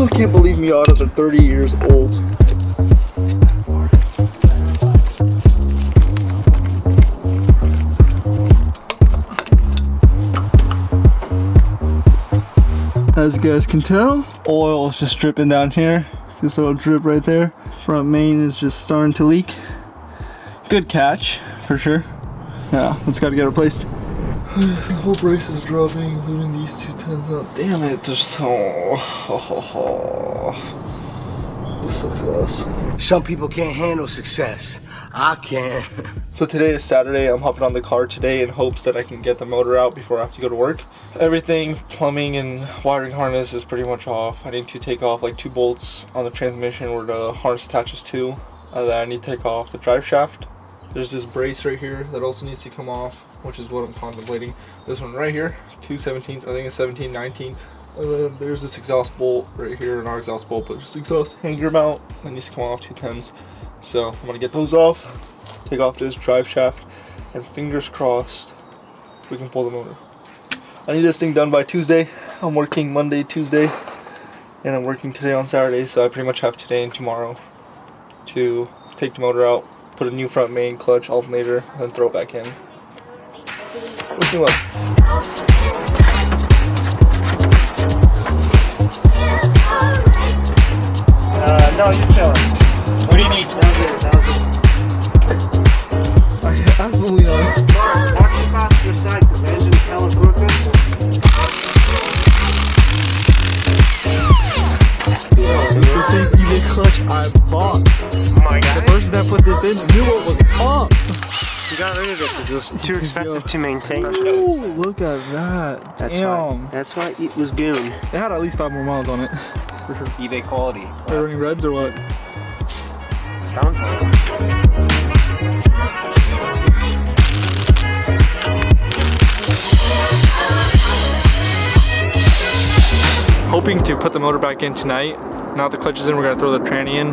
still can't believe Miatas are 30 years old. As you guys can tell, oil is just dripping down here. See this little drip right there? Front main is just starting to leak. Good catch, for sure. Yeah, it's got to get replaced. The whole brace is dropping, including these 2 tens out. Damn it, they're so... This sucks ass. Some people can't handle success. I can. So today is Saturday. I'm hopping on the car today in hopes that I can get the motor out before I have to go to work. Everything, plumbing and wiring harness is pretty much off. I need to take off like 2 bolts on the transmission where the harness attaches to. Then I need to take off the drive shaft. There's this brace right here that also needs to come off, which is what I'm contemplating. This one right here, 2 17s, I think it's 17, 19. And then there's this exhaust bolt right here, not exhaust bolt, but just exhaust hanger mount that needs to come off, 2 10s. So I'm gonna get those off, take off this drive shaft, and fingers crossed we can pull the motor. I need this thing done by Tuesday. I'm working Monday, Tuesday, and I'm working today on Saturday, so I pretty much have today and tomorrow to take the motor out, put a new front main, clutch, alternator, and then throw it back in. Wish me luck. No, you're chilling. What do you need? Absolutely not. Watch it past your side, because the engine's hella crooked. This is eBay clutch I bought. Oh my god. The person that put this in knew what was up. You got rid of it because it was too expensive to maintain. Ooh, look at that. Damn. That's why it was goon. It had at least 5 more miles on it. For sure. eBay quality. Are they running reds or what? Sounds like it. Hoping to put the motor back in tonight. Now that the clutch is in, we're gonna throw the tranny in.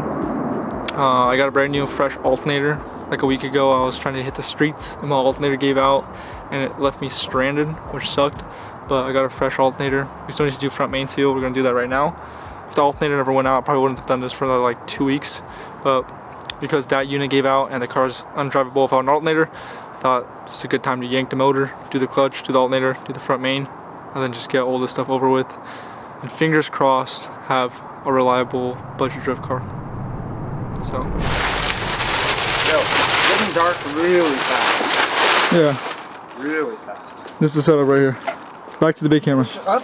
I got a brand new fresh alternator. Like a week ago, I was trying to hit the streets and my alternator gave out and it left me stranded, which sucked. But I got a fresh alternator. We still need to do front main seal. We're gonna do that right now. If the alternator never went out, I probably wouldn't have done this for another like 2 weeks. But because that unit gave out and the car's undrivable without an alternator, I thought it's a good time to yank the motor, do the clutch, do the alternator, do the front main, and then just get all this stuff over with. And fingers crossed, have a reliable budget drift car. So. Yo, it's getting dark really fast. Yeah. Really fast. This is the setup right here. Back to the big camera. Shut up.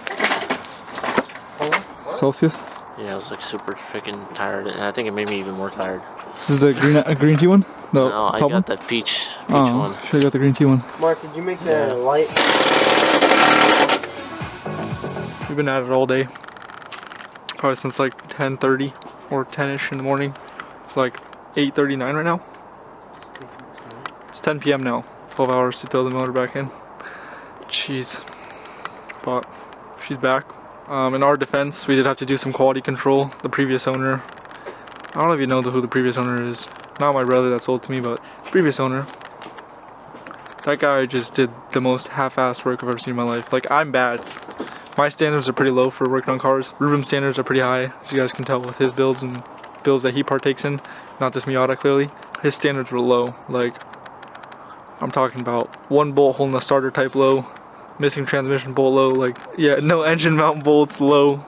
Celsius. Yeah, I was like super freaking tired, and I think it made me even more tired. This is the green tea one? No, I got that peach one. Should've got the green tea one. Mark, did you make the light? We've been at it all day. Probably since like 10:30 or 10ish in the morning. It's like 8:39 right now. It's 10 p.m. now. 12 hours to throw the motor back in. Jeez. But she's back. In our defense, we did have to do some quality control. The previous owner, I don't even know who the previous owner is. Not my brother that sold to me, but previous owner. That guy just did the most half-assed work I've ever seen in my life. Like, I'm bad. My standards are pretty low for working on cars. Ruben's standards are pretty high, as you guys can tell with his builds and builds that he partakes in. Not this Miata, clearly. His standards were low. Like, I'm talking about 1 bolt holding the starter type low, missing transmission bolt low, like, yeah, no engine mount bolts low,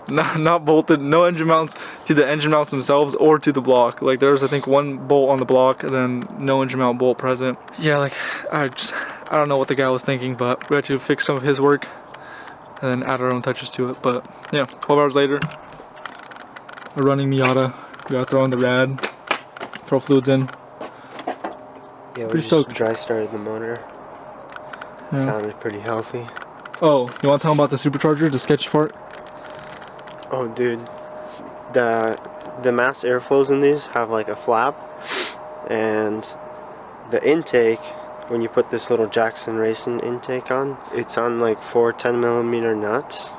not bolted, no engine mounts to the engine mounts themselves or to the block. Like, there was, I think, 1 bolt on the block and then no engine mount bolt present. Yeah, like, I don't know what the guy was thinking, but we had to fix some of his work and then add our own touches to it. But yeah, 12 hours later, a running Miata. We gotta throw in the rad, throw fluids in. Yeah, we pretty just stoked. dry started the motor. Yeah. Sounded pretty healthy. Oh, you want to tell them about the supercharger, the sketchy part? Oh, dude, the mass airflows in these have like a flap, and the intake, when you put this little Jackson Racing intake on, it's on like 4 10mm nuts,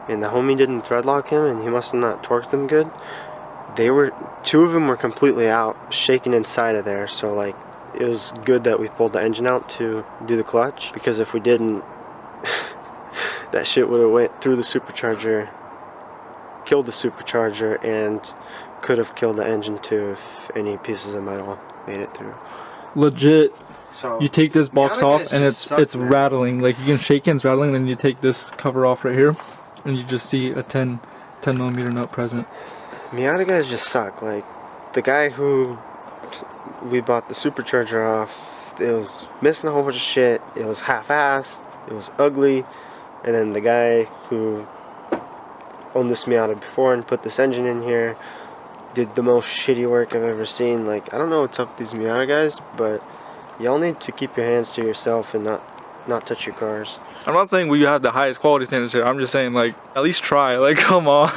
and the homie didn't threadlock him, and he must have not torqued them good. 2 of them were completely out, shaking inside of there, so like, it was good that we pulled the engine out to do the clutch, because if we didn't, that shit would have went through the supercharger killed the supercharger and could have killed the engine too if any pieces of metal made it through. Legit. So You take this box Miata off guys and just it's suck, man. rattling. Like you can shake it, it's rattling. Then you take this cover off right here, and you just see a 10 millimeter nut present. Miata guys just suck. Like the guy who we bought the supercharger off, it was missing a whole bunch of shit. It was half-assed. It was ugly. And then the guy who owned this Miata before and put this engine in here did the most shitty work I've ever seen. Like, I don't know what's up with these Miata guys, but y'all need to keep your hands to yourself and not touch your cars. I'm not saying we have the highest quality standards here. I'm just saying, like, at least try. Like, come on.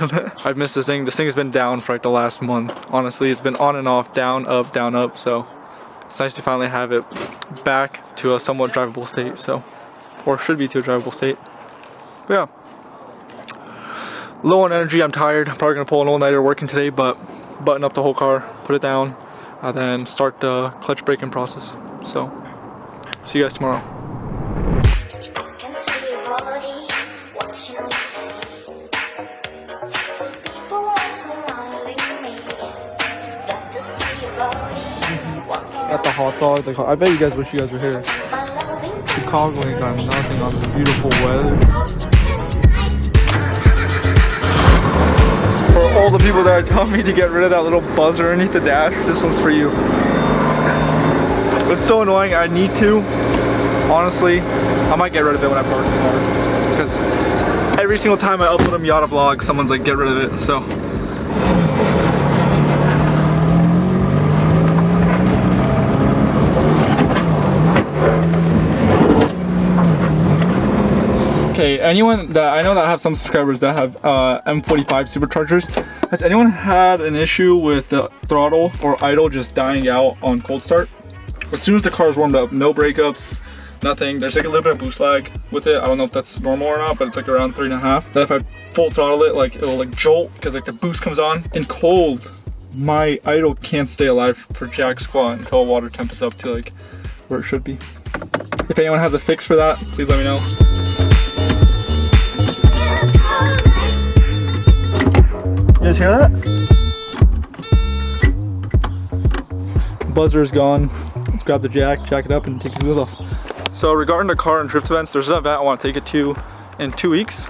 I've missed this thing. This thing's been down for like the last month. Honestly, it's been on and off, down, up. So it's nice to finally have it back to a somewhat drivable state. So, or should be to a drivable state. But yeah. Low on energy. I'm tired. I'm probably gonna pull an all-nighter working today, but button up the whole car, put it down, and then start the clutch braking process. So, see you guys tomorrow. Got the hot dog. I bet you guys wish you guys were here. Chicago ain't got nothing on the beautiful weather. For all the people that are telling me to get rid of that little buzzer underneath the dash, this one's for you. It's so annoying. I need to. Honestly, I might get rid of it when I park the car, because every single time I upload a Miata vlog, someone's like, get rid of it. So. Okay, anyone that I know that I have some subscribers that have M45 superchargers, has anyone had an issue with the throttle or idle just dying out on cold start? As soon as the car is warmed up, no breakups, nothing. There's like a little bit of boost lag with it. I don't know if that's normal or not, but it's like around 3.5. That if I full throttle it, like it'll like jolt because like the boost comes on. In cold, my idle can't stay alive for jack squat until water temp is up to like where it should be. If anyone has a fix for that, please let me know. You guys hear that? Buzzer's gone. Let's grab the jack it up, and take these wheels off. So regarding the car and drift events, there's an event I want to take it to in 2 weeks.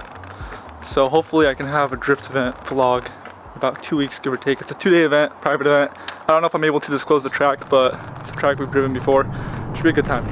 So hopefully I can have a drift event vlog about 2 weeks, give or take. It's a 2-day event, private event. I don't know if I'm able to disclose the track, but it's a track we've driven before. Should be a good time.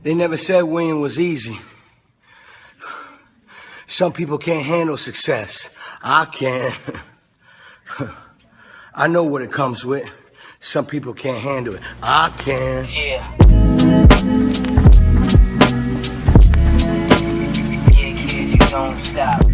They never said winning was easy. Some people can't handle success. I can. I know what it comes with. Some people can't handle it. I can. Yeah. Yeah, kid, you don't stop.